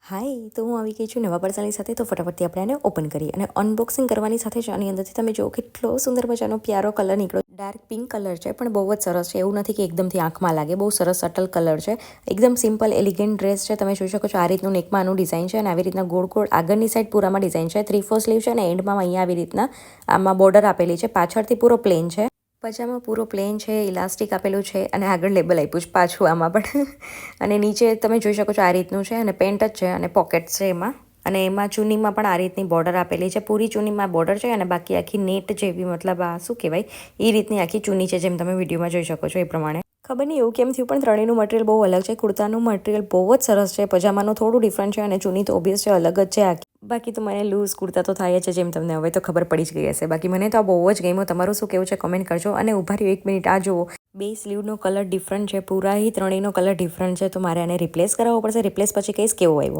હાય, તો હું આવી ગઈ છું નવા પાર્સલની સાથે. તો ફટાફટથી આપણે આને ઓપન કરીએ અને અનબોક્સિંગ કરવાની સાથે જ આની અંદરથી તમે જો કેટલો સુંદર મજાનો પ્યારો કલર નીકળ્યો. ડાર્ક પિંક કલર છે પણ બહુ જ સરસ છે. એવું નથી કે એકદમથી આંખમાં લાગે. બહુ સરસ સટલ કલર છે. એકદમ સિમ્પલ એલિગન્ટ ડ્રેસ છે. તમે જોઈ શકો છો આ રીતનું નેકમાં આનું ડિઝાઇન છે અને આવી રીતના ગોળ ગોળ આગળની સાઈડ પૂરામાં ડિઝાઇન છે. 3/4 સ્લીવ છે અને એન્ડમાં અહીંયા આવી રીતના આમાં બોર્ડર આપેલી છે. પાછળથી પૂરો પ્લેન છે. પજામા પૂરો પ્લેન છે, ઇલાસ્ટિક આપેલું છે અને આગળ લેબલ આપ્યું છે પાછું આમાં પણ. અને નીચે તમે જોઈ શકો છો આ રીતનું છે અને પેન્ટ જ છે અને પોકેટ્સ છે એમાં. અને એમાં ચૂનીમાં પણ આ રીતની બોર્ડર આપેલી છે. પૂરી ચૂનીમાં બોર્ડર છે અને બાકી આખી નેટ જેવી, મતલબ આ શું કહેવાય, એ રીતની આખી ચૂની છે જેમ તમે વિડીયોમાં જોઈ શકો છો એ પ્રમાણે. ખબર નહીં એવું કેમ થયું પણ ત્રણેયનું મટીરિયલ બહુ અલગ છે. કુર્તાનું મટીરિયલ બહુ જ સરસ છે, પજામાનું થોડું ડિફરન્ટ છે અને ચૂની તો ઓબ્વિયસ છે, અલગ જ છે આખી. બાકી તો મને લૂઝ કુર્તા તો થાય છે જેમ તમને હવે તો ખબર પડી જ ગઈ હશે. બાકી મને તો આ બહુ જ ગમ્યું. તમારું શું કેવું છે કમેન્ટ કરજો. અને ઉભા રહ્યો 1 મિનિટ, આ જુઓ, બે સ્લીવનો કલર ડિફરન્ટ છે, પૂરા ત્રણેયનો કલર ડિફરન્ટ છે. તો મારે આને રિપ્લેસ કરાવવો પડશે. રિપ્લેસ પછી કહીશ કેવો આવ્યો.